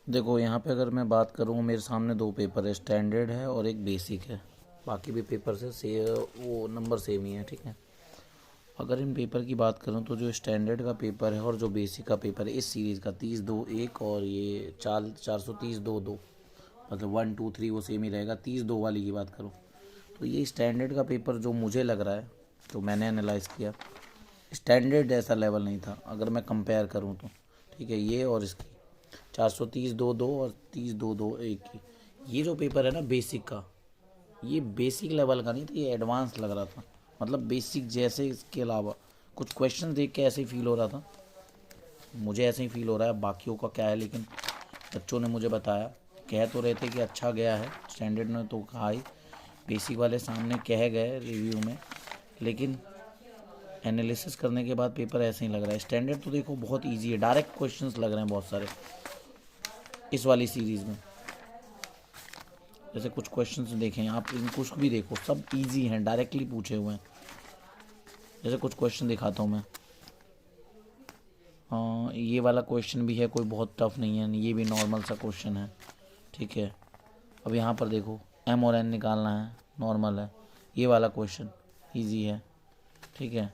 देखो यहाँ पे अगर मैं बात करूँ, मेरे सामने दो पेपर है, स्टैंडर्ड है और एक बेसिक है। बाकी भी पेपर से वो नंबर सेम ही है, ठीक है। अगर इन पेपर की बात करूँ तो जो स्टैंडर्ड का पेपर है और जो बेसिक का पेपर है इस सीरीज़ का 30-2-1 और ये 430-2-2, मतलब 1 2 3 वो सेम ही रहेगा। 30-2 वाली की बात करूँ तो ये स्टैंडर्ड का पेपर जो मुझे लग रहा है, तो मैंने एनालाइज़ किया, स्टैंडर्ड ऐसा लेवल नहीं था अगर मैं कंपेयर करूँ तो, ठीक है। ये और इसकी 430-2-2 और 30-2-2-1 की, ये जो पेपर है ना बेसिक का, ये बेसिक लेवल का नहीं था, ये एडवांस लग रहा था। मतलब बेसिक जैसे, इसके अलावा कुछ क्वेश्चन देख के ऐसे ही फील हो रहा था, मुझे ऐसे ही फील हो रहा है, बाकियों का क्या है। लेकिन बच्चों ने मुझे बताया, कह तो रहे थे कि अच्छा गया है, स्टैंडर्ड ने तो कहा ही, बेसिक वाले सामने कह गए रिव्यू में, लेकिन एनालिसिस करने के बाद पेपर ऐसे ही लग रहा है। स्टैंडर्ड तो देखो बहुत इजी है, डायरेक्ट क्वेश्चंस लग रहे हैं बहुत सारे इस वाली सीरीज़ में। जैसे कुछ क्वेश्चंस देखें आप, इन कुछ भी देखो, सब इजी हैं, डायरेक्टली पूछे हुए हैं। जैसे कुछ क्वेश्चन दिखाता हूँ मैं। ये वाला क्वेश्चन भी है, कोई बहुत टफ नहीं है, ये भी नॉर्मल सा क्वेश्चन है, ठीक है। अब यहाँ पर देखो, एम और एन निकालना है, नॉर्मल है। ये वाला क्वेश्चन इजी है, ठीक है।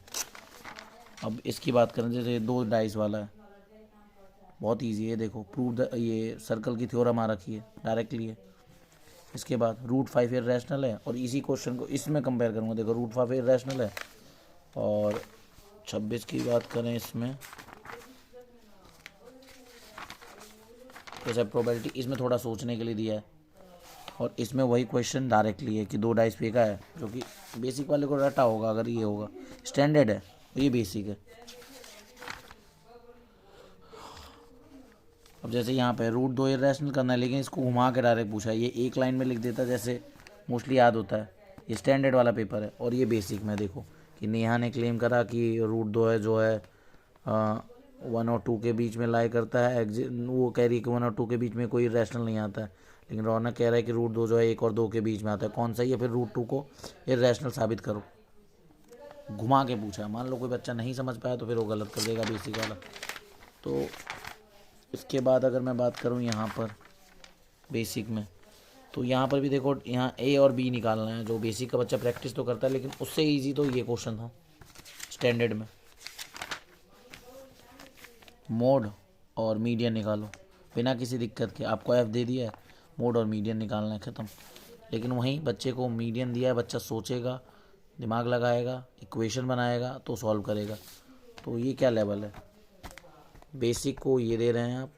अब इसकी बात करें, जैसे दो डाइस वाला है, बहुत इजी है। देखो प्रूव द, ये सर्कल की थ्योरम आ रखी है, डायरेक्टली है। इसके बाद √5 इरेशनल है, और इसी क्वेश्चन को इसमें कंपेयर करूँगा। देखो √5 इरेशनल है, और 26 की बात करें इसमें, जैसे प्रोबेबिलिटी, इसमें थोड़ा सोचने के लिए दिया है, और इसमें वही क्वेश्चन डायरेक्टली है कि दो डाइस फेंका है, जो कि बेसिक वाले को रटा होगा अगर ये होगा। स्टैंडर्ड है, ये बेसिक है। अब जैसे यहाँ पे √2 इरेशनल करना है, लेकिन इसको घुमा के डायरेक्ट पूछा है, ये एक लाइन में लिख देता जैसे मोस्टली याद होता है। ये स्टैंडर्ड वाला पेपर है, और ये बेसिक में देखो कि नेहा ने क्लेम करा कि √2 है जो है 1 और 2 के बीच में लाई करता है। वो कह रही है कि 1 और 2 के बीच में कोई रैशनल नहीं आता है, लेकिन रौनक कह रहा है कि √2 जो है 1 और 2 के बीच में आता है। कौन सा ही है फिर? √2 को इरेशनल साबित करो। घुमा के पूछा है, मान लो कोई बच्चा नहीं समझ पाया तो फिर वो गलत कर देगा बेसिक वाला। तो इसके बाद अगर मैं बात करूँ यहाँ पर बेसिक में, तो यहाँ पर भी देखो, यहाँ ए और बी निकालना है। जो बेसिक का बच्चा प्रैक्टिस तो करता है, लेकिन उससे इजी तो ये क्वेश्चन था स्टैंडर्ड में। मोड और मीडियन निकालो बिना किसी दिक्कत के, आपको एफ दे दिया है, मोड और मीडियन निकालना है, ख़त्म। लेकिन वहीं बच्चे को मीडियन दिया है, बच्चा सोचेगा, दिमाग लगाएगा, इक्वेशन बनाएगा तो सॉल्व करेगा। तो ये क्या लेवल है? बेसिक को ये दे रहे हैं आप,